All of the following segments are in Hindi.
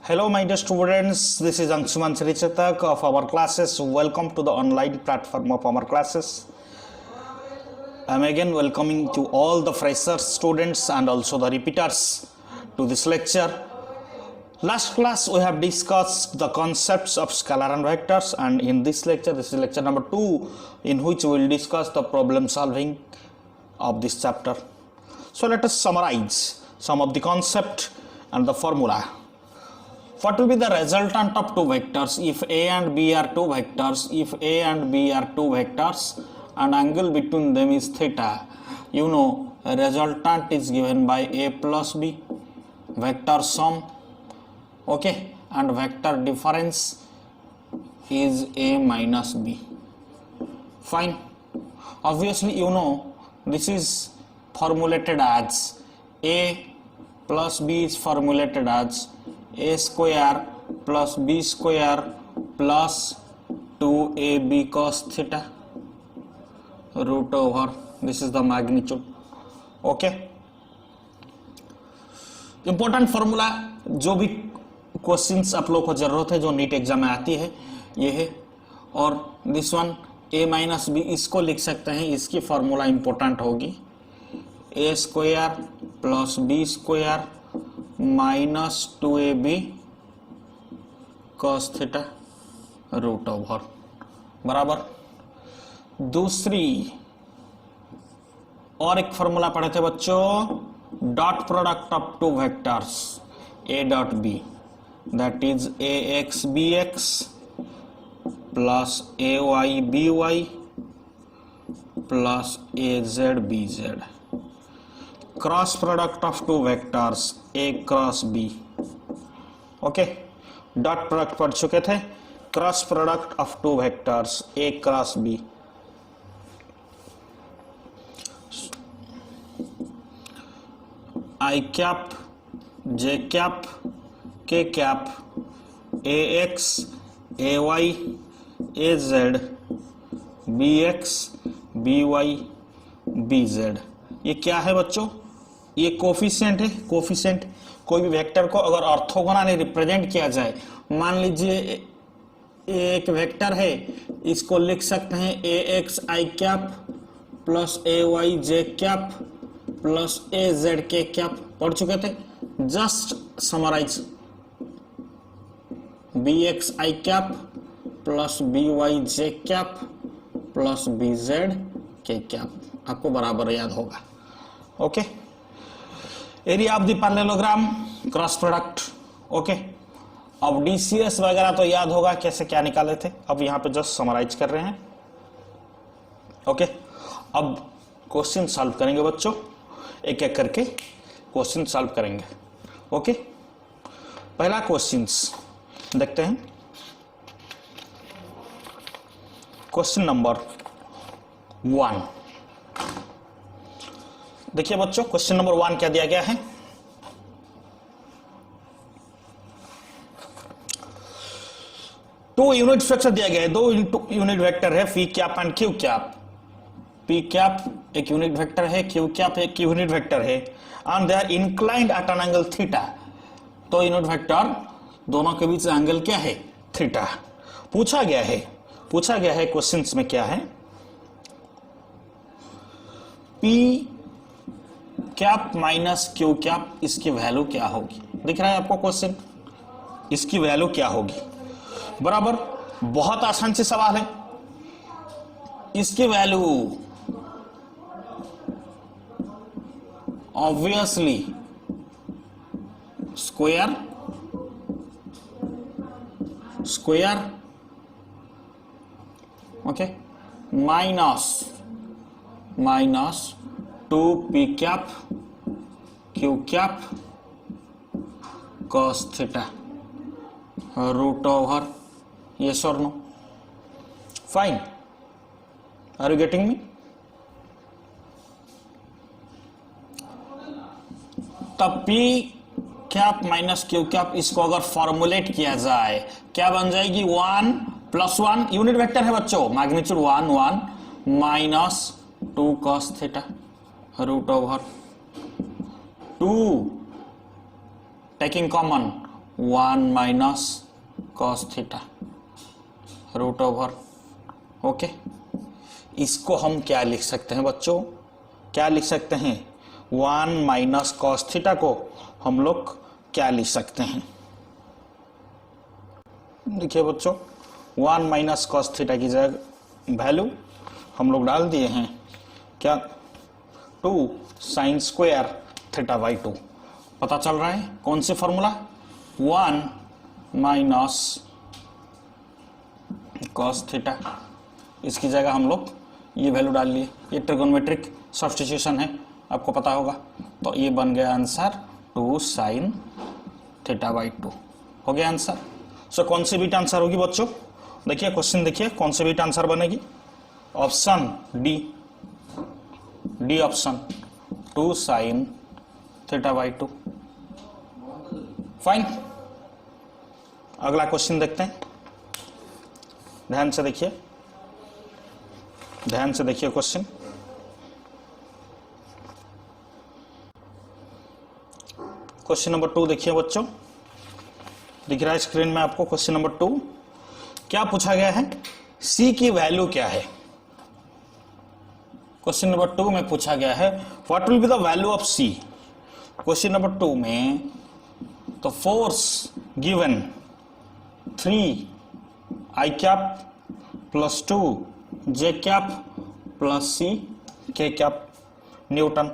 Hello, my dear students. This is Anshuman Srichatak of our classes. Welcome to the online platform of our classes. I am again welcoming to all the freshers students and also the repeaters to this lecture. Last class we have discussed the concepts of scalar and vectors, and in this lecture, this is lecture number 2, in which we will discuss the problem solving of this chapter. So let us summarize some of the concept and the formula. What will be the resultant of two vectors if A and B are two vectors? If A and B are two vectors and angle between them is theta, you know resultant is given by A plus B, vector sum, okay, and vector difference is A minus B. Fine. Obviously, you know this is formulated as A plus B is formulated as A square plus B square plus 2AB cos theta root over, this is the magnitude. Okay, important formula जो भी क्वेश्चंस आप लोग को जरूरत है जो नीट एग्जाम में आती है ये है, और this one A minus b इसको लिख सकते हैं, इसकी फॉर्मूला इंपॉर्टेंट होगी A square plus B square minus 2AB cos theta root over बराबर। दूसरी और एक फॉर्मूला पढ़े थे बच्चों, dot product of two vectors A dot B, that is AX BX plus AY BY plus AZ BZ, cross product of two vectors A cross B। Okay, dot product पढ़ चुके थे, cross product of two vectors A cross B। I cap J cap K cap AX AY AZ BX BY BZ, ये क्या है बच्चों? ये कोफिशिएंट है। कोफिशिएंट कोई भी वेक्टर को अगर ऑर्थोगोनली रिप्रेजेंट किया जाए, मान लीजिए एक वेक्टर है, इसको लिख सकते हैं AX I cap plus AY J cap plus AZ K cap, पढ़ चुके थे। Just summarise BX I cap plus BY J cap plus BZ K cap, आपको बराबर याद होगा। Okay, area of the parallelogram, cross product. Okay, अब डीसीएस वगैरह तो याद होगा कैसे क्या निकाले थे, अब यहां पे जस्ट समराइज कर रहे हैं। ओके, अब क्वेश्चन सॉल्व करेंगे बच्चों, एक एक करके क्वेश्चन सॉल्व करेंगे। ओके, पहला क्वेश्चन देखते हैं, क्वेश्चन नंबर 1। देखिए बच्चों, क्वेश्चन नंबर 1 क्या दिया गया है? टू यूनिट वेक्टर दिया गया है, दो यूनिट वेक्टर है p cap and q cap. P cap एक यूनिट वेक्टर है, क्यू कैप एक यूनिट वेक्टर है, and they are inclined at an angle theta. तो यूनिट वेक्टर दोनों के बीच एंगल क्या है? थीटा। पूछा गया है क्वेश्चंस में क्या है, p cap minus Q cap, इसकी वैल्यू क्या होगी? दिख रहा है आपको क्वेश्चन, इसकी वैल्यू क्या होगी? बराबर, बहुत आसान से सवाल है। इसकी value obviously square okay minus 2p cap q cap cos theta root over, yes और no? Fine, are you getting me? तब p cap minus q cap, इसको अगर फॉर्मुलेट किया जाए क्या बन जाएगी? 1 प्लस 1, यूनिट वेक्टर है बच्चों, magnitude 1 minus 2 cos theta root over 2 taking common 1 minus cos theta root over. Okay, इसको हम क्या लिख सकते हैं बच्चों, क्या लिख सकते हैं, 1 माइनस कॉस थीटा को हम लोग क्या लिख सकते हैं, देखिए बच्चों 1 माइनस कॉस थीटा की जगह वैल्यू हम लोग डाल दिए हैं क्या, 2 साइन स्क्वायर थीटा बाई 2। पता चल रहा है कौन सी फॉर्मूला, 1 माइनस कॉस थीटा, इसकी जगह हम लोग ये वैल्यू डाल लिए। ये ट्रिगोनोमेट्रिक सब्स्टिट्यूशन है, आपको पता होगा। तो ये बन गया आंसर 2 साइन थीटा बाई 2 हो गया आंसर। सो कौन सी बीट आंसर होगी बच्चों, देखिए क्वेश्चन देखिए कौन सी बीट आंसर बनेगी, option D, D option 2 sine theta by 2। Fine, अगला क्वेश्चन देखते हैं, ध्यान से देखिए, ध्यान से देखिए क्वेश्चन। क्वेश्चन नंबर 2 देखिए बच्चों, दिख रहा है स्क्रीन में आपको क्वेश्चन नंबर 2। क्या पूछा गया है, सी की वैल्यू क्या है। क्वेश्चन नंबर 2 में पूछा गया है what will be the value of c. Question number 2 में तो force given 3 i cap plus 2 j cap plus c k cap newton,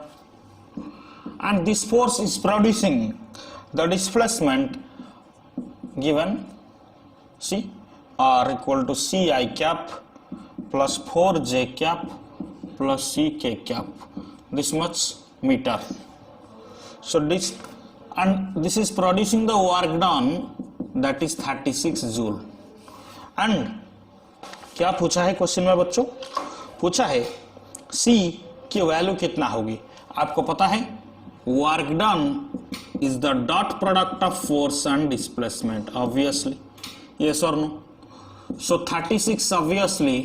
and this force is producing the displacement given C R equal to C I cap plus 4 J cap plus C K cap, this much meter. So this, and this is producing the work done, that is 36 joule. And क्या पूछा है क्वेश्चन में बच्चों, पूछा है C की वैल्यू कितना होगी। आपको पता है work done is the dot product of force and displacement, obviously, yes or no? So 36 obviously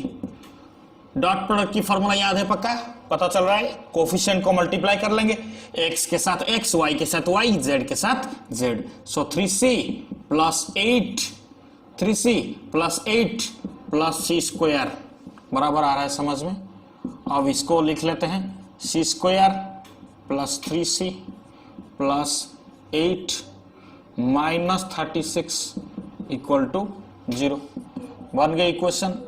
dot product की फॉर्मूला याद है पक्का, पता चल रहा है, कोफिशिएंट को मल्टीप्लाई कर लेंगे, x के साथ x, y के साथ y, z के साथ z। सो 3c plus 8, 3c plus 8 plus c square बराबर आ रहा है समझ में। अब इसको लिख लेते हैं, c square plus 3c plus 8 minus 36 equal to 0। बन गई equation,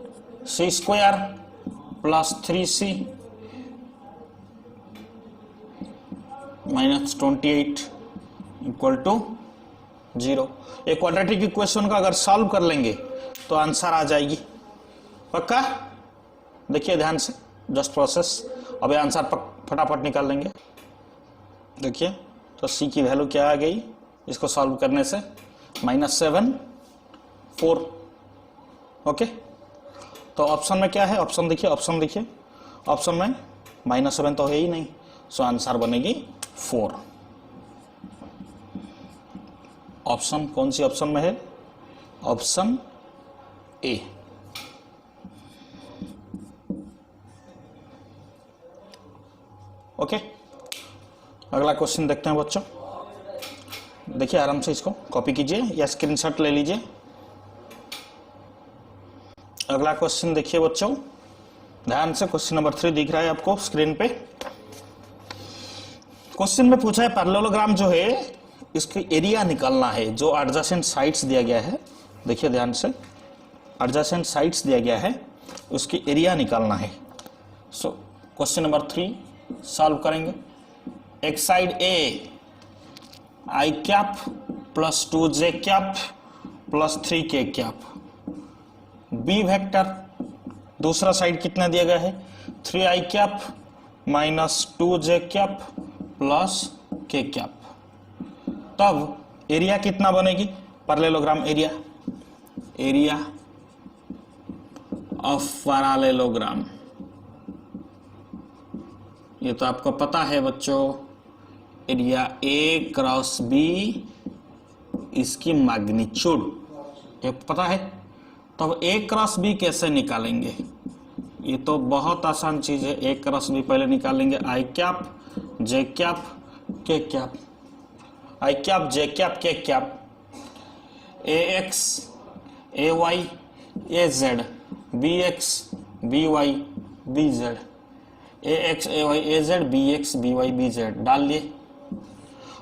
c square plus 3c minus 28 equal to 0। एक क्वाड्रेटिक इक्वेशन का अगर सॉल्व कर लेंगे तो आंसर आ जाएगी पक्का। देखिए ध्यान से, जस्ट प्रोसेस, अब आंसर फटाफट निकाल लेंगे। देखिए तो c की वैल्यू क्या आ गई इसको सॉल्व करने से, -7 4। ओके, तो ऑप्शन में क्या है, ऑप्शन देखिए, ऑप्शन देखिए, ऑप्शन में -7 तो है ही नहीं, सो आंसर बनेगी 4। ऑप्शन कौन सी ऑप्शन में है, ऑप्शन ए। ओके, अगला क्वेश्चन देखते हैं बच्चों। देखिए आराम से इसको कॉपी कीजिए या स्क्रीनशॉट ले लीजिए। अगला क्वेश्चन देखिए बच्चों, ध्यान से, क्वेश्चन नंबर 3 दिख रहा है आपको स्क्रीन पे। क्वेश्चन में पूछा है पैरेललोग्राम जो है इसकी एरिया निकालना है, जो एडजेसेंट साइड्स दिया गया है। देखिए ध्यान से, एडजेसेंट साइड्स दिया गया है, उसकी एरिया निकालना है। सो क्वेश्चन नंबर 3 सॉल्व करेंगे। एक side A I cap plus 2 j cap plus 3 के कैप, बी वेक्टर दूसरा साइड कितना दिया गया है, 3 i cap minus 2 j cap plus K cap. तब एरिया कितना बनेगी, parallelogram area, area of parallelogram, ये तो आपको पता है बच्चों, एरिया ए क्रॉस बी, इसकी मैग्नीट्यूड ये पता है। तो अब ए क्रॉस बी कैसे निकालेंगे, ये तो बहुत आसान चीज है। ए क्रॉस बी पहले निकालेंगे, I cap J cap K cap, I cap J cap K cap, A X A Y A Z B X B Y B Z, A X A Y A Z B X B Y B Z डाल लिए।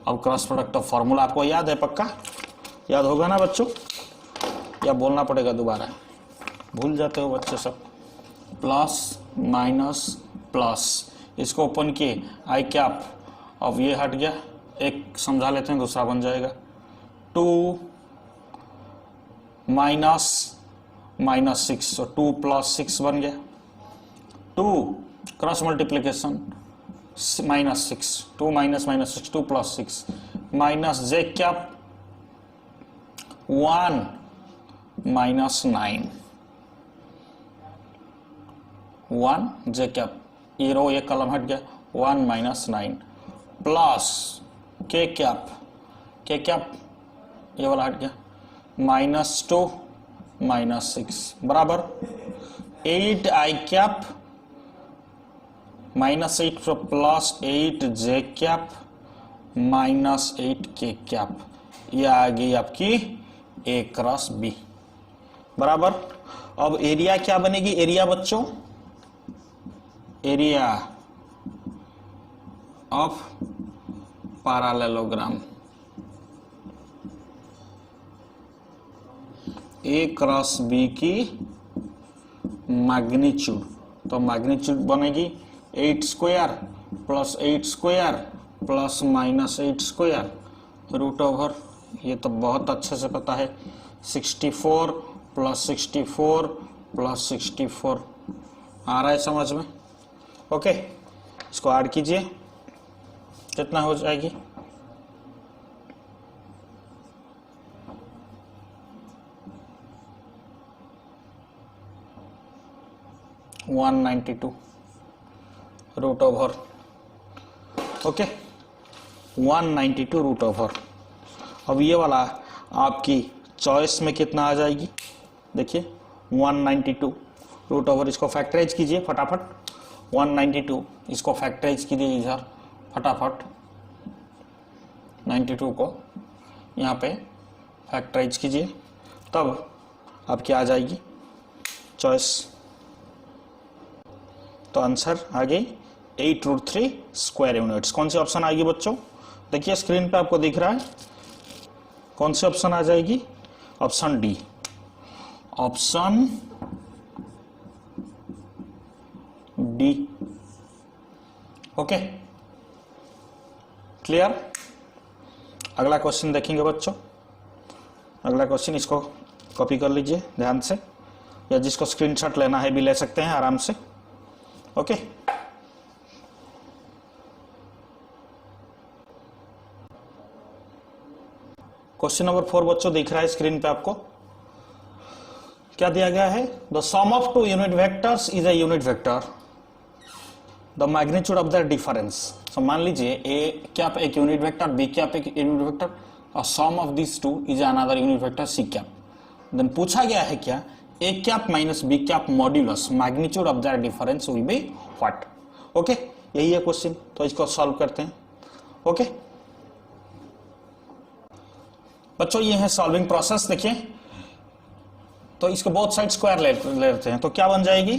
अब क्रॉस प्रोडक्ट ऑफ फॉर्मूला आपको याद है, पक्का याद होगा ना बच्चों, या बोलना पड़ेगा दोबारा, भूल जाते हो बच्चे सब। प्लस माइनस प्लस, इसको ओपन किए आई कैप, अब ये हट गया, एक समझा लेते हैं दूसरा बन जाएगा। 2 माइनस माइनस 6, तो 2 प्लस 6 बन गया। 2 cross multiplication minus 6, 2 minus minus 6, 2 plus 6 minus J cap 1 minus 9, 1 जे कैप, ये रो ये कलम हट गया, 1 minus 9 plus K cap, K cap ये वाला हट गया, माइनस 2 माइनस 6 बराबर 8 आई कैप माइनस 8 प्लस 8 जे कैप माइनस 8 के कैप, ये आ गई आपकी ए क्रॉस बी बराबर। अब एरिया क्या बनेगी, एरिया बच्चों, area of parallelogram, a cross b की मैग्नीट्यूड, तो मैग्नीट्यूड बनेगी 8 square plus 8 square plus minus 8 square root over, ये तो बहुत अच्छे से पता है, 64 प्लस 64 प्लस 64 आ रहा है समझ में। ओके, इसको ऐड कीजिए, कितना हो जाएगी, $192 root over, okay 192 root over. अब ये वाला आपकी चॉइस में कितना आ जाएगी, देखिए 192 रूट ओवर, इसको फैक्टराइज कीजिए फटाफट, 192 इसको फैक्टराइज कीजिए इधर फटाफट, 92 को यहाँ पे फैक्टराइज कीजिए, तब आपकी आ जाएगी चॉइस, तो आंसर आ गई 8√3 स्क्वायर यूनिट्स। कौन सी ऑप्शन आएगी बच्चों, देखिए स्क्रीन पे आपको दिख रहा है, कौन सी ऑप्शन आ जाएगी, option D, option D. Okay clear. अगला क्वेश्चन देखेंगे बच्चों, अगला क्वेश्चन, इसको कॉपी कर लीजिए ध्यान से, या जिसको स्क्रीनशॉट लेना है भी ले सकते हैं आराम से। ओके क्वेश्चन नंबर 4 बच्चों दिख रहा है स्क्रीन पे आपको, क्या दिया गया है, the sum of two unit vectors is a unit vector, the magnitude of the difference. तो मान लीजिए ए कैप एक यूनिट वेक्टर, बी कैप एक यूनिट वेक्टर, और sum of this two is another unit vector C cap. Then पूछा गया है क्या, A cap minus B cap modulus magnitude of the difference will be what. Okay यही है क्वेश्चन, तो इसको सॉल्व करते हैं। ओके बच्चों ये है सॉल्विंग प्रोसेस, देखिए तो इसको बोथ साइड स्क्वायर ले लेते हैं, तो क्या बन जाएगी,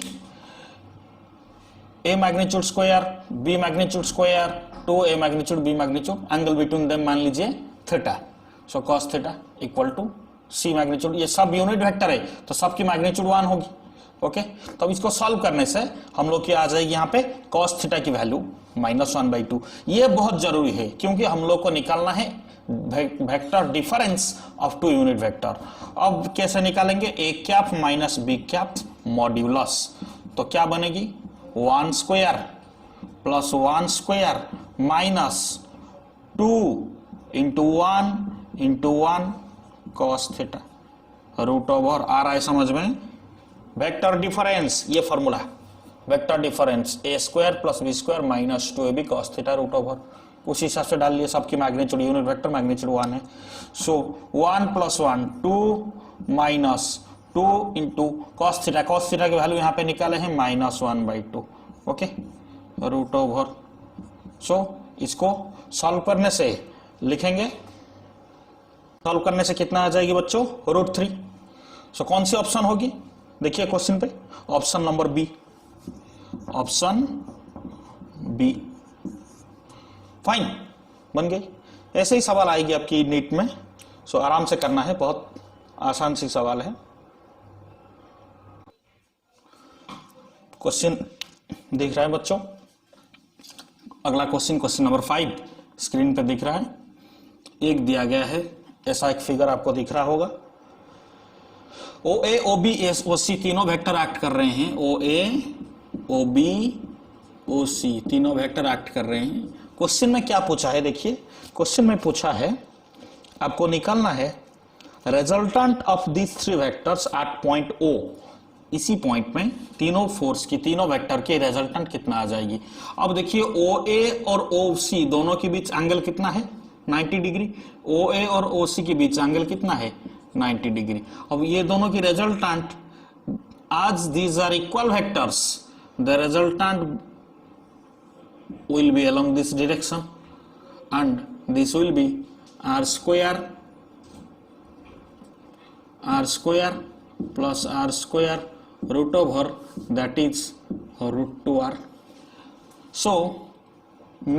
A magnitude square B magnitude square two A magnitude B magnitude, angle between them मान लीजिए theta, so cos theta equal to C magnitude, ये सब यूनिट वेक्टर है तो सबकी मैग्नीट्यूड 1 होगी। ओके तो इसको सॉल्व करने से हम लोग की आ जाएगी यहाँ पे cos थीटा की वैल्यू -1/2। ये बहुत जरूरी है क्योंकि हम लोग को निकालना है vector difference of two unit vector. अब कैसे निकालेंगे, A cap minus B cap modulus, तो क्या बनेगी 1 square plus 1 square minus 2 into 1 cos theta root over, आ रहा है समझ में, वेक्टर डिफरेंस, ये formula vector difference A square plus B square minus 2ab cos theta root over, उस हिसाब से डाल लिए, सबकी मैग्नीट्यूड यूनिट वेक्टर मैग्नीट्यूड 1 है, सो 1 + 1 2 माइनस 2 इंटू cos थीटा की वैल्यू यहाँ पे निकाले हैं -1/2। ओके रूट ओवर, सो इसको सॉल्व करने से लिखेंगे सॉल्व करने से कितना आ जाएगी बच्चों, √3। सो कौन सी ऑप्शन होगी, देखिए क्वेश्चन पे, option number b, option b. Fine, बन गई। ऐसे ही सवाल आएगी आपकी नीट में, सो आराम से करना है, बहुत आसान सी सवाल है। क्वेश्चन दिख रहा है बच्चों, अगला क्वेश्चन, क्वेश्चन नंबर 5 स्क्रीन पे दिख रहा है। एक दिया गया है, ऐसा एक फिगर आपको दिख रहा होगा। ओ ए, ओ बी, एस, ओ सी तीनों वेक्टर एक्ट कर रहे हैं। ओ ए, ओ बी, ओ सी तीनों वेक्टर एक्ट कर रहे हैं। क्वेश्चन में क्या पूछा है, देखिए क्वेश्चन में पूछा है, आपको निकालना है resultant of these 3 vectors at point O। इसी पॉइंट में तीनों फोर्स की, तीनों वेक्टर के रिजल्टेंट कितना आ जाएगी। अब देखिए ओ ए और ओ सी दोनों के बीच एंगल कितना है, 90 डिग्री। ओ ए और ओ सी के बीच एंगल कितना है, 90 डिग्री। अब ये दोनों की रिजल्टेंट, आज these are equal vectors, the resultant will be along this direction and this will be r square plus r square root over that is √2r. So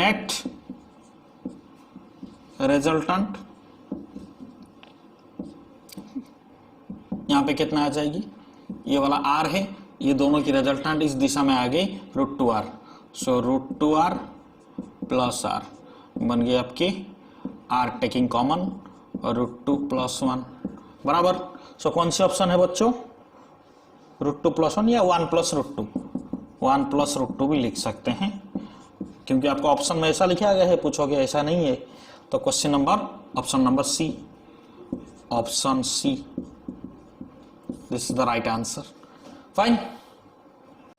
net resultant यहां पे कितना आ जाएगी, ये वाला r है, ये दोनों की रिजल्टेंट इस दिशा में आ गई √2r। सो √2r प्लस r बन गई आपकी r टेकिंग कॉमन और √2 + 1 बराबर। सो कौन सी ऑप्शन है बच्चों, √2 + 1 या 1 + √2, 1 + √2 भी लिख सकते हैं, क्योंकि आपको ऑप्शन में ऐसा लिखा गया है, पूछोगे ऐसा नहीं है। तो question number, option number c, option c, this is the right answer. Fine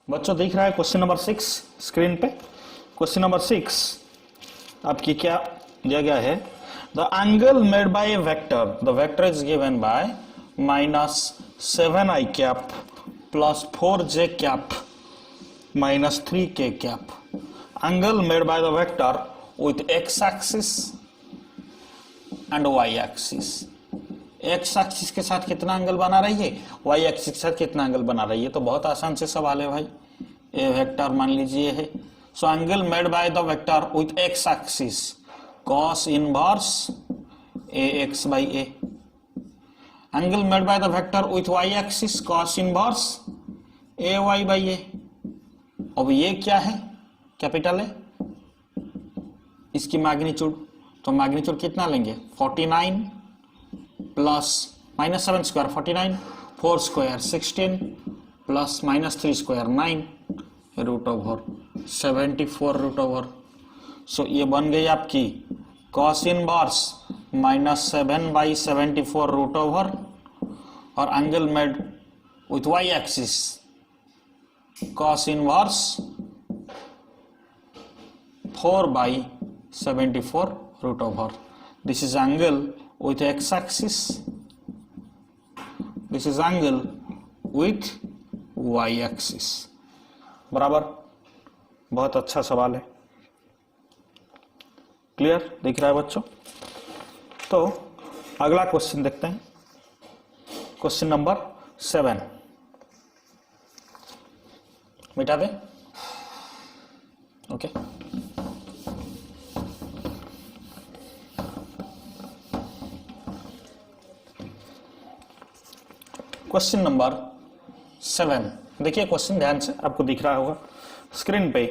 बच्चों, दिख रहा है क्वेश्चन नंबर 6 स्क्रीन पे। क्वेश्चन नंबर 6 आपकी क्या दिया गया है, the angle made by a vector, the vector is given by -7i cap plus 4j cap minus 3k cap. Angle made by the vector with x axis and y axis. x axis के साथ कितना एंगल बना रही है, y एक्सिस के साथ कितना एंगल बना रही है। तो बहुत आसान से सवाल है भाई, ए वेक्टर मान लीजिए है। So angle made by the vector with x axis cos inverse ax/a। Angle made by the vector with y axis cos inverse ay/a। अब ये क्या है, कैपिटल है, इसकी मैग्नीट्यूड, तो मैग्नीट्यूड कितना लेंगे, 49 plus -7 square 49, 4 square 16 plus -3 square 9 √74 √। सो ये बन गई आपकी cos इनवर्स -7/74 √। और angle made with y axis cos inverse 4/74 √। This is angle with x axis, this is angle with y axis बराबर। बहुत अच्छा सवाल है, क्लियर दिख रहा है बच्चों। तो अगला क्वेश्चन देखते हैं, क्वेश्चन नंबर 7 मिटा दें, ओके। क्वेश्चन नंबर 7 देखिए, क्वेश्चन ध्यान से, आपको दिख रहा होगा स्क्रीन पे।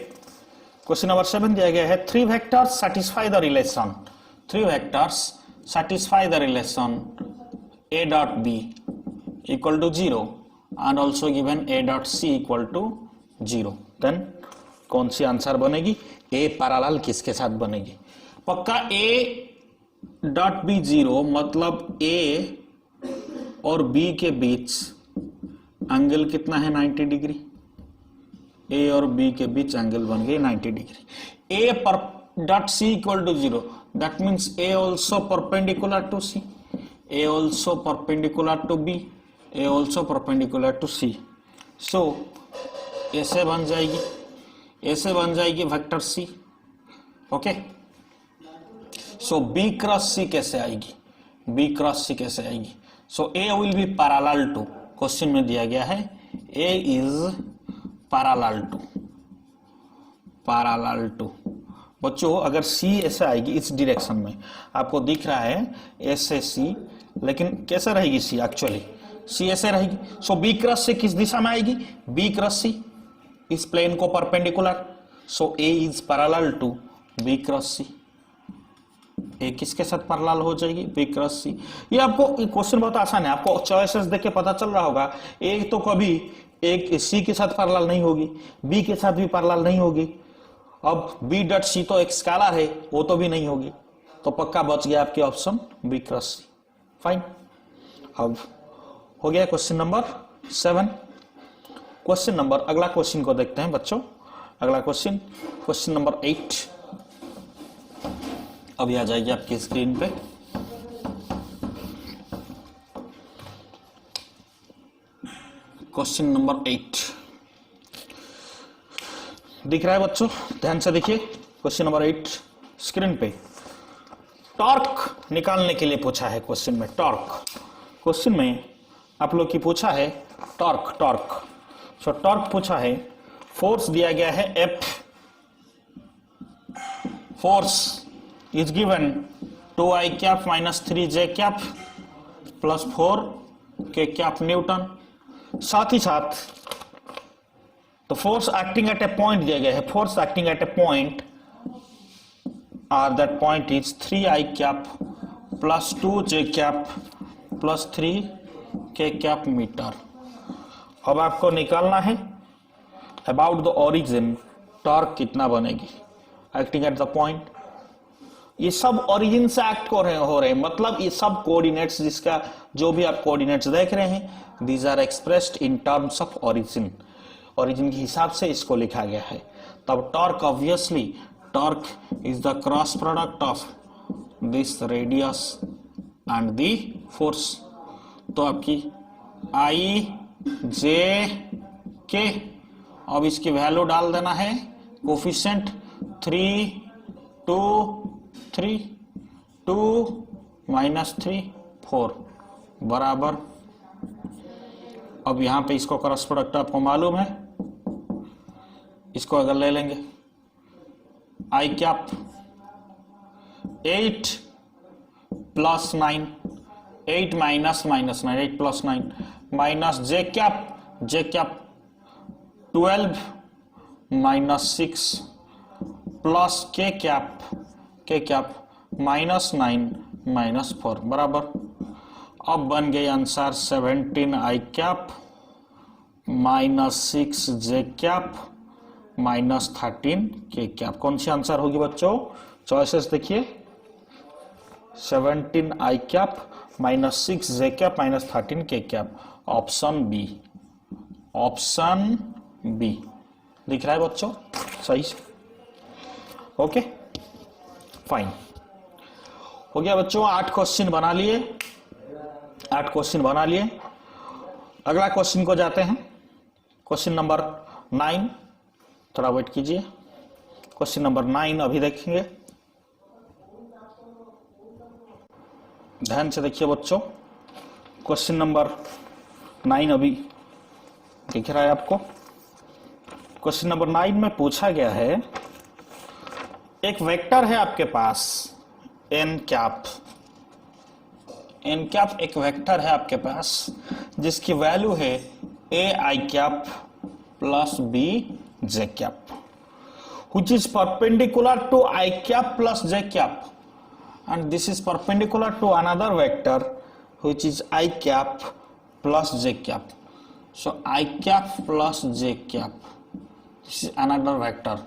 क्वेश्चन नंबर 7 दिया गया है, 3 vectors satisfy the relation, 3 vectors satisfy the relation a dot b equal to 0 and also given a dot c equal to 0। Then कौन सी आंसर बनेगी, a पैरेलल किसके साथ बनेगी। पक्का a डॉट बी 0 मतलब a और b के बीच एंगल कितना है, 90 डिग्री। a और b के बीच एंगल बन गई 90 डिग्री। a पर dot c equal to 0, that means a also perpendicular to c, a also perpendicular to b, a also perpendicular to c। So ऐसे बन जाएगी, ऐसे बन जाएगी vector c, okay. So b cross c कैसे आएगी, बी क्रॉस सी कैसे आएगी? So A will be parallel to, question में दिया गया है ए इज पैरेलल टू। बच्चों अगर सी ऐसे आएगी इस डायरेक्शन में, आपको दिख रहा है ऐसे सी, लेकिन कैसे रहेगी सी? एक्चुअली सी ऐसे रहेगी। सो बी क्रॉस सी किस दिशा में आएगी? बी क्रॉस सी इस प्लेन को perpendicular. So A is parallel to B cross C. A किसके साथ पैरेलल हो जाएगी? B cross C. ये आपको क्वेश्चन बहुत आसान है, आपको चॉइसेस देख के पता चल रहा होगा। ए तो कभी एक सी के साथ पैरेलल नहीं होगी, बी के साथ भी पैरेलल नहीं होगी। अब बी डॉट सी तो एक स्केलर है, वो तो भी नहीं होगी, तो पक्का बच गया आपके ऑप्शन बी क्रॉस सी। फाइन, अब हो गया क्वेश्चन नंबर 7। क्वेश्चन नंबर, अगला क्वेश्चन को देखते हैं बच्चों। अगला क्वेश्चन, क्वेश्चन नंबर 8 अभी आ जाएगी आपकी स्क्रीन पे। क्वेश्चन नंबर 8 दिख रहा है बच्चों? ध्यान से देखिए क्वेश्चन नंबर 8 स्क्रीन पे। टॉर्क निकालने के लिए पूछा है क्वेश्चन में। टॉर्क क्वेश्चन में आप लोग की पूछा है टॉर्क। सो टॉर्क पूछा है, फोर्स दिया गया है F, force is given 2i cap minus 3j cap plus 4k cap newton. साथ ही साथ तो force acting at a point दिया गया है, force acting at a point और that point is 3i cap plus 2j cap plus 3k cap metre. अब आपको निकालना है अबाउट द ओरिजिन, टॉर्क कितना बनेगी एक्टिंग एट द पॉइंट। ये सब ओरिजिन से एक्ट हो रहे हैं, मतलब ये सब कोऑर्डिनेट्स, जिसका जो भी आप कोऑर्डिनेट्स देख रहे हैं, these are expressed in terms of origin. Origin के हिसाब से इसको लिखा गया है। तब torque, obviously torque is the cross product of this radius and the force. तो आपकी आई जे के, अब इसकी वैल्यू डाल देना है, कोफिशिएंट 3 2 3 2 माइनस 3 4 बराबर। अब यहां पे इसको क्रॉस प्रोडक्ट आपको मालूम है, इसको अगर ले लेंगे I cap 8 plus 9, 8 minus 9, 8 plus 9 minus J cap 12 minus 6 plus K cap minus 9 minus 4 बराबर। अब बन गए आंसर 17 आई कैप माइनस 6 जे कैप माइनस 13 के कैप। कौन सी आंसर होगी बच्चों? चॉइसेस देखिए, 17 आई कैप माइनस 6 जे कैप माइनस 13 के cap. Option b, option b दिख रहा है बच्चों सही से? ओके फाइन, हो गया बच्चों। 8 क्वेश्चन बना लिए, 8 क्वेश्चन बना लिए। अगला क्वेश्चन को जाते हैं, क्वेश्चन नंबर 9। थोड़ा वेट कीजिए, क्वेश्चन नंबर 9 अभी देखेंगे। ध्यान से देखिए बच्चों, क्वेश्चन नंबर 9 अभी दिख रहा है आपको। क्वेश्चन नंबर 9 में पूछा गया है, एक वेक्टर है आपके पास एन कैप एक वेक्टर है आपके पास जिसकी वैल्यू है A I cap plus B J cap, which is perpendicular to I cap plus j cap, and this is perpendicular to another vector which is I cap plus j cap. So I cap plus j cap, this is another vector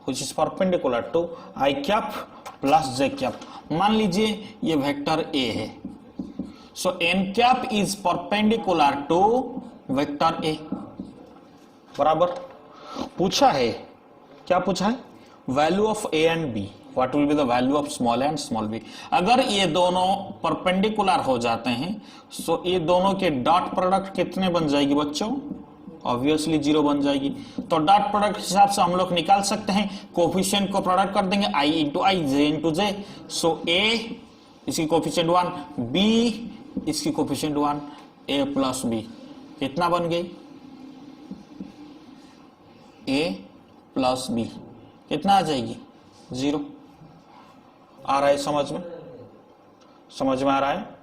which is perpendicular to I cap plus j cap. मान लीजिए ये वेक्टर A है, so n cap is perpendicular to vector A बराबर। पूछा है, क्या पूछा है? Value of a and b, what will be the value of small a and small b. अगर ये दोनों परपेंडिकुलर हो जाते हैं सो ये दोनों के डॉट प्रोडक्ट कितने बन जाएगी बच्चों? ऑब्वियसली 0 बन जाएगी। तो डॉट प्रोडक्ट के हिसाब से हम लोग निकाल सकते हैं, कोफिशिएंट को प्रोडक्ट कर देंगे i into I, J into J. So A इसकी कोफिशिएंट 1, b इसकी कोफिशिएंट 1, a प्लस b कितना बन गई, a प्लस b कितना आ जाएगी, 0। आ रहा है समझ में, समझ में आ रहा है।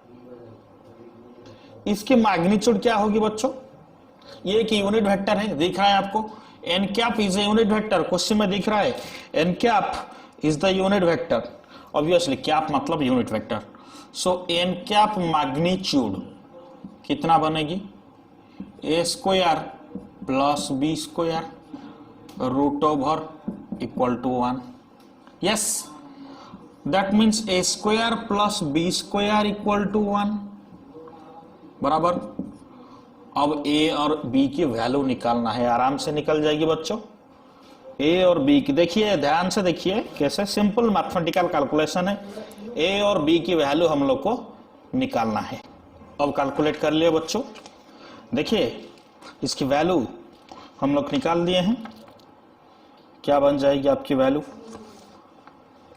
इसकी मैग्नीट्यूड क्या होगी बच्चों, ये एक यूनिट वेक्टर है, दिख रहा है आपको, N cap is a unit vector, question में दिख रहा है N cap is the unit vector, obviously cap मतलब unit vector. So N cap magnitude कितना बनेगी, A square plus B square root over equal to 1। Yes, that means A square plus B square equal to 1 बराबर। अब ए और बी की वैल्यू निकालना है, आराम से निकल जाएगी बच्चों। ए और बी की देखिए, ध्यान से देखिए कैसे सिंपल मैथमेटिकल कैलकुलेशन है। ए और बी की वैल्यू हम लोग को निकालना है। अब कैलकुलेट कर लिए बच्चों, देखिए इसकी वैल्यू हम लोग निकाल दिए हैं। क्या बन जाएगी आपकी value,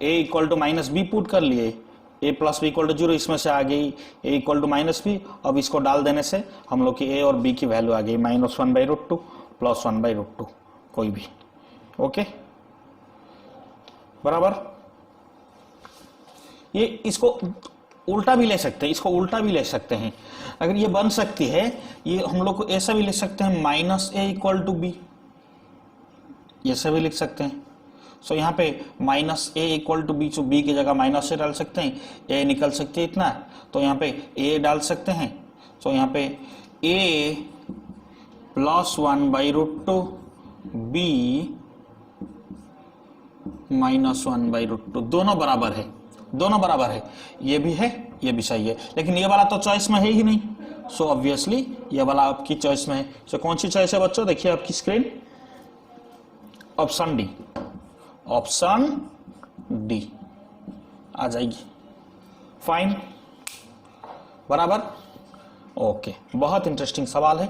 a equal to minus b put कर लिए, a plus b equal to 0, इसमें से आ गई a equal to minus b. अब इसको डाल देने से हम लोग की ए और बी की वैल्यू आ गई -1/√2 प्लस 1/√2 कोई भी, ओके बराबर। ये इसको उल्टा भी ले सकते हैं, इसको उल्टा भी ले सकते हैं, अगर ये बन सकती है, ये हम लोग को ऐसा भी लिख सकते हैं -a इक्वल टू बी, ऐसा भी लिख सकते हैं। सो यहाँ पे -a इक्वल टू बी, जो बी की जगह -a डाल सकते हैं, a निकल सकती है इतना, तो यहाँ पे a डाल सकते हैं। सो यहाँ पे a प्लस 1/√2 b -1/√2 दोनों बराबर है, दोनों बराबर है, ये भी है ये भी सही है, लेकिन ये वाला तो चॉइस में है ही नहीं। सो ऑब्वियसली ये वाला आपकी चॉइस में है। सो कौन सी चॉइस है बच्चों, देखिए आपकी screen, option D, option D आ जाएगी, फाइन बराबर। ओके, बहुत इंटरेस्टिंग सवाल है,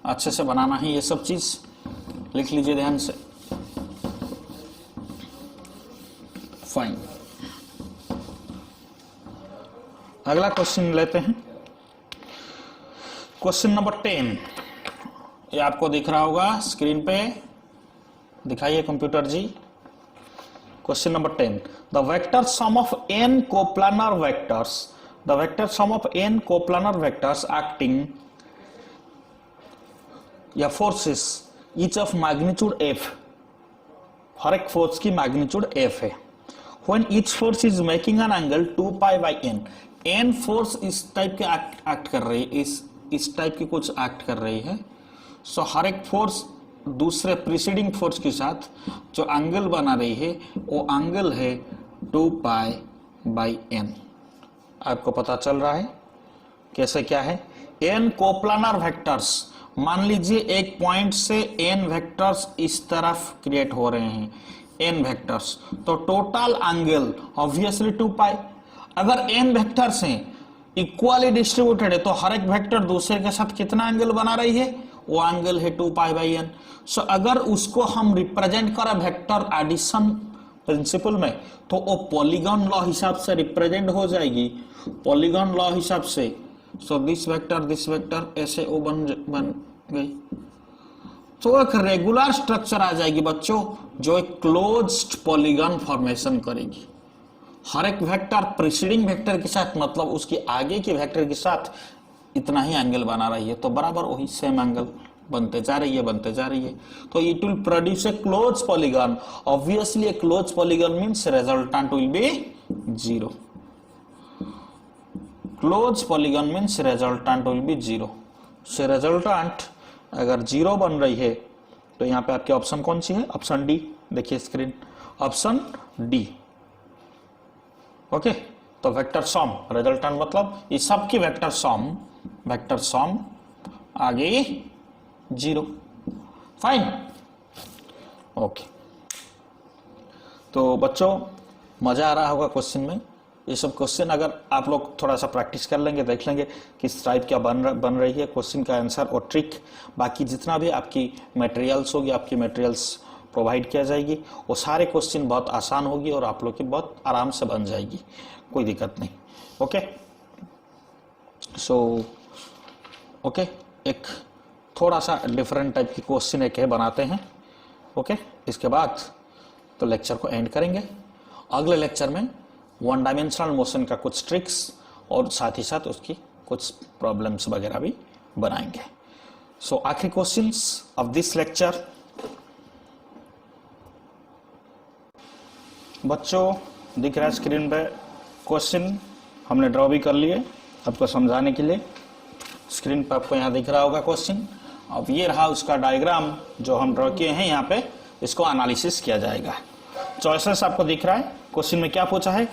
अच्छे से बनाना है ये सब चीज, लिख लीजिए ध्यान से, फाइन। अगला क्वेश्चन लेते हैं, क्वेश्चन नंबर 10, ये आपको दिख रहा होगा स्क्रीन पे, दिखाइए computer ji. Question number 10, the vector sum of n coplanar vectors, the vector sum of n coplanar vectors acting या forces each of magnitude f, हर एक फोर्स की मैग्नीट्यूड f है। When each force is making an angle 2π/n, n force इस टाइप के एक्ट कर रही है, इस टाइप की कुछ एक्ट कर रही है। सो हर एक फोर्स दूसरे प्रीसीडिंग फोर्स के साथ जो एंगल बना रही है वो एंगल है 2π/n। आपको पता चल रहा है कैसे क्या है। n कोप्लानर वेक्टर्स, मान लीजिए एक पॉइंट से n वेक्टर्स इस तरफ क्रिएट हो रहे हैं, n वेक्टर्स, तो टोटल एंगल ऑब्वियसली 2π। अगर n वेक्टर्स हैं इक्वली डिस्ट्रीब्यूटेड है, तो हर एक वेक्टर दूसरे के साथ कितना एंगल बना रही है, वो एंगल है 2π/n। सो अगर उसको हम रिप्रेजेंट करें वेक्टर एडिशन प्रिंसिपल में, तो वो पॉलीगॉन लॉ हिसाब से रिप्रेजेंट हो जाएगी, पॉलीगॉन लॉ हिसाब से। सो दिस वेक्टर ऐसे वो बन गई, तो एक रेगुलर स्ट्रक्चर आ जाएगी बच्चों, जो एक क्लोज्ड पॉलीगॉन फॉर्मेशन करेगी। हर एक वेक्टर प्रीसीडिंग वेक्टर के साथ, मतलब उसके आगे के वेक्टर के साथ इतना ही एंगल बना रही है, तो बराबर वही सेम एंगल बनते जा रही है। तो it will produce a close polygon. Obviously A close polygon means resultant will be 0। Close polygon means resultant will be 0। से रिजल्टेंट अगर 0 बन रही है, तो यहाँ पे आपके ऑप्शन कौन सी है, ऑप्शन डी, देखिए स्क्रीन, ऑप्शन डी, ओके। तो वेक्टर सम रिजल्टेंट मतलब इस सब की वेक्टर सम आ गई 0, फाइन, ओके। तो बच्चों मजा आ रहा होगा क्वेश्चन में। ये सब क्वेश्चन अगर आप लोग थोड़ा सा प्रैक्टिस कर लेंगे, देख लेंगे किस टाइप क्या बन रही है क्वेश्चन का आंसर और ट्रिक, बाकी जितना भी आपकी मटेरियल्स होगी, आपकी मटेरियल्स प्रोवाइड किया जाएगी। वो सारे क्वेश्चन बहुत आसान होगी और आप लोग की बहुत आराम से बन जाएगी, कोई दिक्कत नहीं। ओके, सो ओके, एक थोड़ा सा डिफरेंट टाइप की क्वेश्चन एक है बनाते हैं। ओके, इसके बाद तो लेक्चर को एंड करेंगे। अगले लेक्चर में वन डायमेंशनल मोशन का कुछ ट्रिक्स और साथ ही साथ उसकी कुछ प्रॉब्लम्स वगैरह भी बनाएंगे। सो आखिरी क्वेश्चंस ऑफ दिस लेक्चर। बच्चों दिख रहा है स्क्रीन पे क्वेश्चन, हमने ड्रॉ भी कर लिए आपको समझाने के लिए। स्क्रीन पर आपको यहाँ दिख रहा होगा क्वेश्चन। अब ये रहा उसका डायग्राम जो हम ड्रॉ किए हैं, यहाँ पे इसको एनालिसिस किया जाएगा। चॉइसेस आपको दिख रहा है। क्वेश्चन में क्या पूछा है,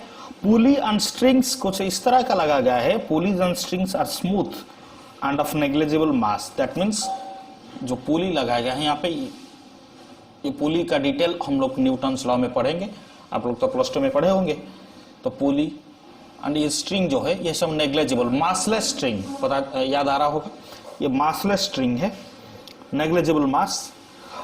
पुली एंड स्ट्रिंग्स कुछ इस तरह का लगा गया है, pulleys and strings are smooth and of negligible mass. That means जो पुली लगाया गया है यहाँ पे, ये पुली का डिटेल हम लोग न्यूटन्स लॉ में पढ़ेंगे, आप लोग तो प्लस 2 में पढ़े होंगे। तो पुली एंड ये स्ट्रिंग जो है ये सब नेग्लिजिबल मासलेस स्ट्रिंग, पता याद आ रहा होगा, ये मासलेस स्ट्रिंग है, नेग्लिजिबल मास।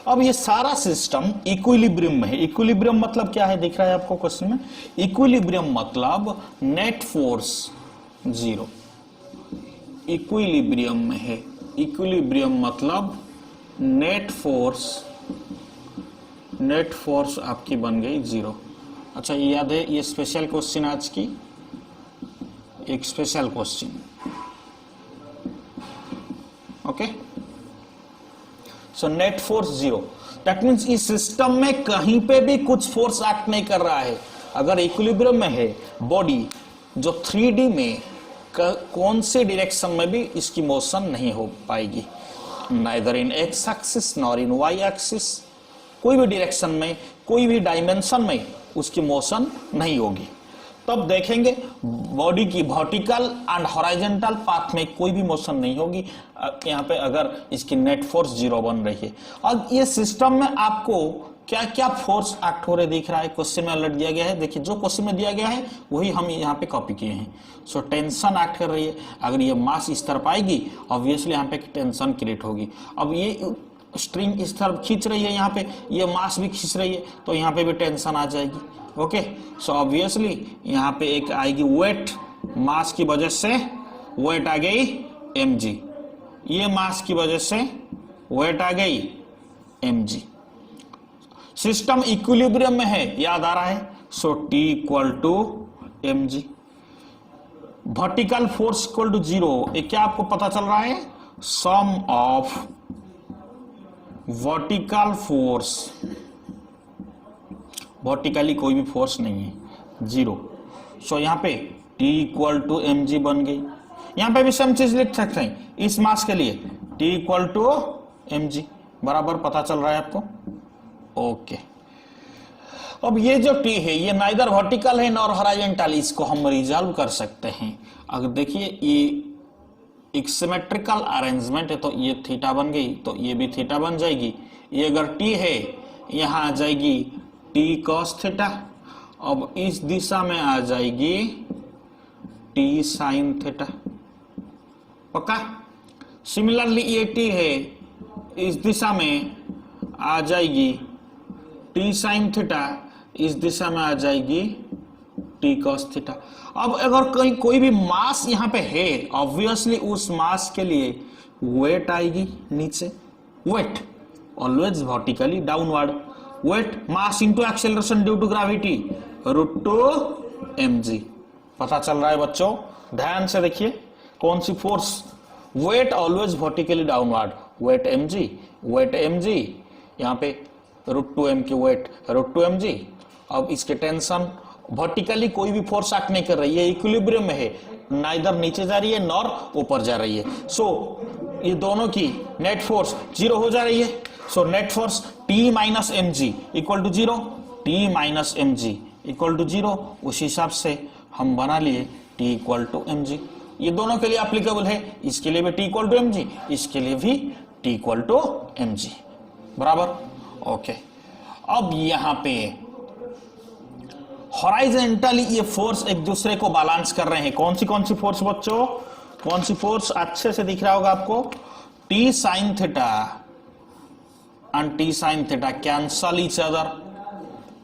अब ये सारा सिस्टम इक्विलिब्रियम में है। इक्विलिब्रियम मतलब क्या है, दिख रहा है आपको क्वेश्चन में। इक्विलिब्रियम मतलब नेट फोर्स 0 इक्विलिब्रियम में है। इक्विलिब्रियम मतलब नेट फोर्स आपकी बन गई 0। अच्छा, ये याद है, ये स्पेशल क्वेश्चन आज की, एक special question. Okay, so net force 0, that means इस सिस्टम में कहीं पे भी कुछ फोर्स एक्ट नहीं कर रहा है। अगर इक्विलिब्रियम में है बॉडी, जो 3D में कौन से डायरेक्शन में भी इसकी मोशन नहीं हो पाएगी, neither in x axis nor in y axis, कोई भी डायरेक्शन में, कोई भी डायमेंशन में उसकी मोशन नहीं होगी। तब देखेंगे बॉडी की वर्टिकल एंड हॉरिजॉन्टल पाथ में कोई भी मोशन नहीं होगी यहाँ पे, अगर इसकी नेट फोर्स 0 बन रही है। अब ये सिस्टम में आपको क्या क्या फोर्स एक्ट हो रहे दिख रहा है, क्वेश्चन में अलर्ट दिया गया है। देखिए जो क्वेश्चन में दिया गया है वही हम यहाँ पे कॉपी किए हैं। सो टेंशन एक्ट कर रही है, अगर ये मास इस तरफ आएगी ऑब्वियसली यहाँ पे टेंशन क्रिएट होगी। अब ये स्ट्रिंग इस तरफ खींच रही है, यहाँ पे ये मास भी खींच रही है, तो यहाँ पे भी टेंशन आ जाएगी। ओके, सो ऑब्वियसली यहाँ पे एक आएगी वेट, मास की वजह से वेट आ गई mg, ये मास की वजह से वेट आ गई mg। सिस्टम इक्विलिब्रियम में है, याद आ रहा है, so T equal to mg। Vertical force equal to 0, ये क्या आपको पता चल रहा है, sum of vertical force, vertically कोई भी फोर्स नहीं है, 0। सो यहाँ पे T इक्वल टू mg बन गई। यहाँ पे भी सेम चीज लिख सकते हैं इस मास के लिए, T इक्वल टू mg, बराबर पता चल रहा है आपको। ओके, अब ये जो T है ये नाइदर वर्टिकल है नॉर हॉरिजॉन्टल, इसको हम रिजॉल्व कर सकते हैं। अगर देखिए ये एक सिमेट्रिकल अरेंजमेंट है, तो ये थीटा बन गई, तो ये भी थीटा बन जाएगी। ये अगर T है यहाँ आ जाएगी T cos थीटा, अब इस दिशा में आ जाएगी T sin थीटा, पक्का। सिमिलरली ये T है, इस दिशा में आ जाएगी T sin थीटा, इस दिशा में आ जाएगी T cos थीटा। अब अगर कहीं कोई भी मास यहाँ पे है, ऑब्वियसली उस मास के लिए वेट आएगी नीचे, weight always vertically downward, weight mass into acceleration due to gravity √2 mg। पता चल रहा है बच्चों, ध्यान से देखिए कौन सी force, weight always vertically downward, weight mg, यहाँ पे √2m की वेट √2 mg। अब इसके टेंशन, वर्टिकली कोई भी फोर्स एक्ट नहीं कर रही है, इक्विलिब्रियम में है, नाइदर नीचे जा रही है नॉर ऊपर जा रही है। सो ये दोनों की नेट फोर्स 0 हो जा रही है। So net force T minus mg equal to 0, T minus mg equal to 0। उस हिसाब से हम बना लिए T इक्वल टू mg। ये दोनों के लिए एप्लीकेबल है, इसके लिए भी T इक्वल टू mg, इसके लिए भी T इक्वल टू mg, बराबर। ओके, अब यहाँ पे हॉरिजॉन्टली ये फोर्स एक दूसरे को बैलेंस कर रहे हैं। कौन सी फोर्स बच्चों, कौन सी फोर्स, अच्छे से दिख रहा होगा आपको, T sin theta and t sin theta cancel each other.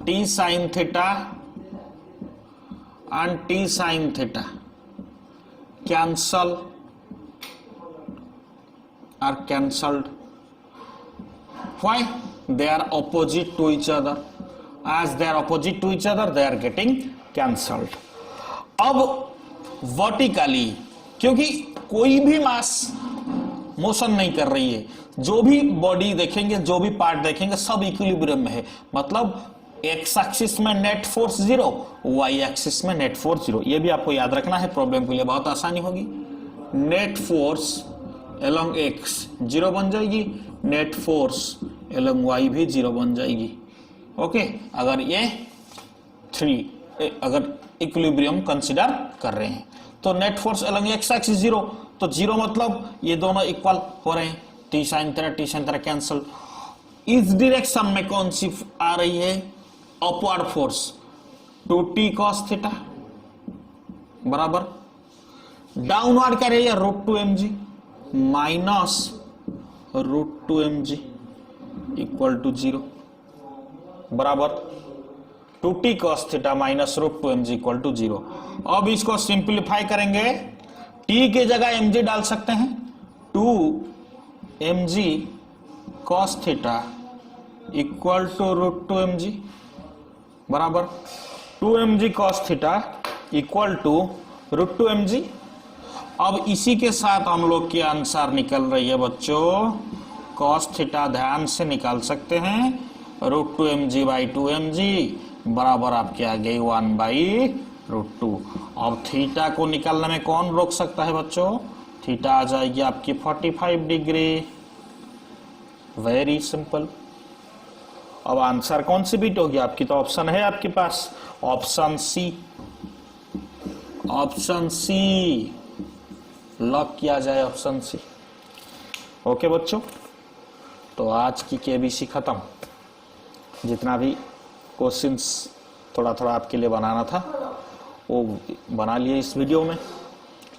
T sin theta and t sin theta cancel are cancelled. Why? They are opposite to each other. As they are opposite to each other, they are getting cancelled. अब वर्टिकली, क्योंकि कोई भी मास मोशन नहीं कर रही है, जो भी बॉडी देखेंगे, जो भी पार्ट देखेंगे, सब इक्विलिब्रियम में है. मतलब एक्स एक्सिस में नेट फोर्स 0, वाई एक्सिस में नेट फोर्स 0. ये भी आपको याद रखना है, प्रॉब्लम के लिए बहुत आसानी होगी. नेट फोर्स along x 0 बन जाएगी, नेट फोर्स along y भी 0 बन जाएगी. ओके, अगर ये 3 अगर इक्विलिब्रियम कंसीडर कर रहे हैं तो net force along x axis 0, तो 0 मतलब ये दोनों इक्वल हो रहे हैं. टी साइन तेरा कैंसल. इस डायरेक्शन में कौन सी आ रही है? Upward force 2t cos theta बराबर डाउनवर्ड क्या रही है? √2mg minus √2mg equal to 0 बराबर 2t cos theta minus √2mg equal to 0. अब इसको सिंप्लीफाई करेंगे, t की जगह mg डाल सकते हैं. 2mg cos theta equal to √2mg बराबर 2mg cos theta equal to √2mg. अब इसी के साथ हम लोग की आंसर निकल रही है बच्चों. cos थीटा ध्यान से निकाल सकते हैं, √2mg बाई 2mg बराबर आपके आ गई 1/√2. अब थीटा को निकालने में कौन रोक सकता है बच्चों? थीटा आ जाएगी आपकी 45 डिग्री. Very simple. अब आंसर कौन सी बीट होगी आपकी? तो ऑप्शन है आपके पास, option C. Option C lock किया जाए, ऑप्शन सी. ओके बच्चों, तो आज की केबीसी खत्म. जितना भी क्वेश्चंस थोड़ा थोड़ा आपके लिए बनाना था वो बना लिए इस वीडियो में.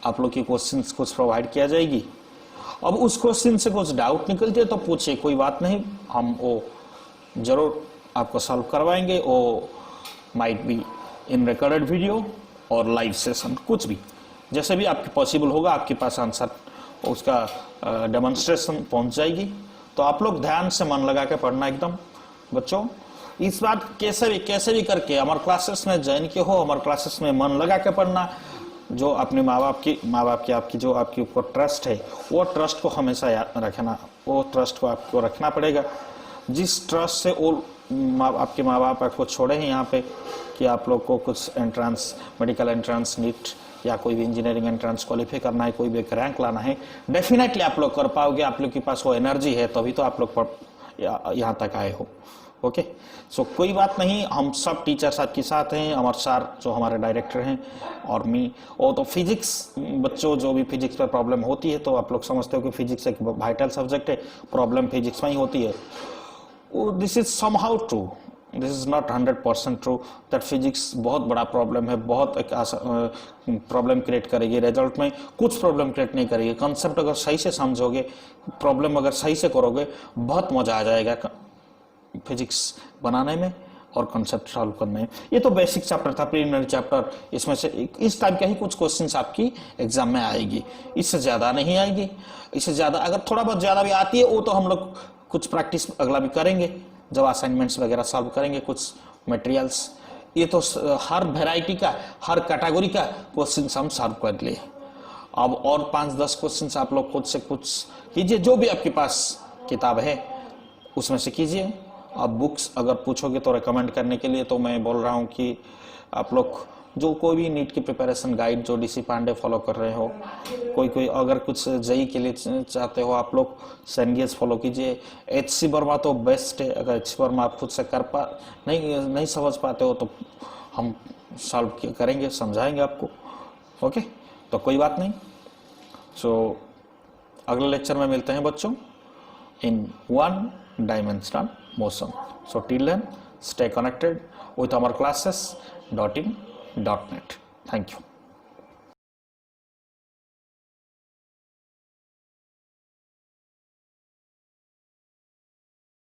आप लोग की क्वेश्चंस कुछ प्रोवाइड किया जाएगी. अब उस क्वेश्चन से कुछ डाउट निकलते तो पूछिए, कोई बात नहीं, हम वो जरूर आपको सॉल्व करवाएंगे. वो might be in recorded video और लाइव सेशन, कुछ भी जैसे भी आपके पॉसिबल होगा आपके पास आंसर उसका डेमोन्स्ट्रेशन पहुंच जाएगी. तो आप लोग ध्यान से मन लगा के पढ़ना एकदम बच्चों. इस बात कैसे भी करके हमारे क्लासेस में ज्वाइन किए हो, हमारे क्लासेस में मन लगा के पढ़ना. जो अपने माँ बाप की आपकी जो आपके ऊपर ट्रस्ट है, वो ट्रस्ट को हमेशा याद रखना. वो ट्रस्ट को आपको रखना पड़ेगा. जिस ट्रस्ट से वो आपके माँ बाप आपको छोड़े हैं यहाँ पे कि आप लोग को कुछ एंट्रेंस, मेडिकल एंट्रेंस, नीट या कोई भी इंजीनियरिंग एंट्रेंस क्वालिफाई करना है, कोई भी एक रैंक लाना है, डेफिनेटली आप लोग कर पाओगे. आप लोग के पास वो एनर्जी है, तभी तो आप लोग यहाँ तक आए हो. ओके, सो कोई बात नहीं, हम सब टीचर्स आपके साथ हैं. हमारे सर जो हमारे डायरेक्टर हैं और मी. और तो फिजिक्स बच्चों, जो भी फिजिक्स पर प्रॉब्लम होती है, तो आप लोग समझते हो कि फिजिक्स एक वाइटल सब्जेक्ट है, प्रॉब्लम फिजिक्स में ही होती है. This is somehow true, this is not 100% true that physics बहुत बड़ा प्रॉब्लम है. बहुत एक प्रॉब्लम क्रिएट करेगी, रिजल्ट में कुछ प्रॉब्लम क्रिएट नहीं करेगी. कंसेप्ट अगर सही से समझोगे, प्रॉब्लम अगर सही से करोगे, बहुत मजा आ जाएगा फिजिक्स बनाने में और कंसेप्ट सॉल्व करने में. ये तो बेसिक चैप्टर था, प्रीलिमिनरी चैप्टर. इसमें से इस टाइप के ही कुछ क्वेश्चंस आपकी एग्जाम में आएगी, इससे ज्यादा नहीं आएगी. इससे ज्यादा अगर थोड़ा बहुत ज्यादा भी आती है, वो तो हम लोग कुछ प्रैक्टिस अगला भी करेंगे जब असाइनमेंट्स वगैरह सॉल्व करेंगे, कुछ मटेरियल्स. ये तो हर वैरायटी का, हर कैटेगरी का क्वेश्चन हम सॉल्व कर लिए. अब और 5-10 क्वेश्चंस आप लोग खुद से कुछ कीजिए, जो भी आपके पास किताब है उसमें से कीजिए. अब बुक्स अगर पूछोगे तो रिकमेंड करने के लिए तो मैं बोल रहा हूँ कि आप लोग जो कोई भी नीट की प्रिपरेशन गाइड जो डीसी पांडे फॉलो कर रहे हो, कोई अगर कुछ जेई के लिए चाहते हो, आप लोग सेनगेज फॉलो कीजिए. एचसी वर्मा तो बेस्ट है. अगर एचसी वर्मा आप खुद से नहीं समझ पाते हो तो हम सॉल्व करेंगे, समझाएंगे आपको. ओके, तो कोई बात नहीं. सो अगले लेक्चर में मिलते हैं बच्चों इन 1 dimensional motion. So till then, stay connected with our classes.in.net. Thank you.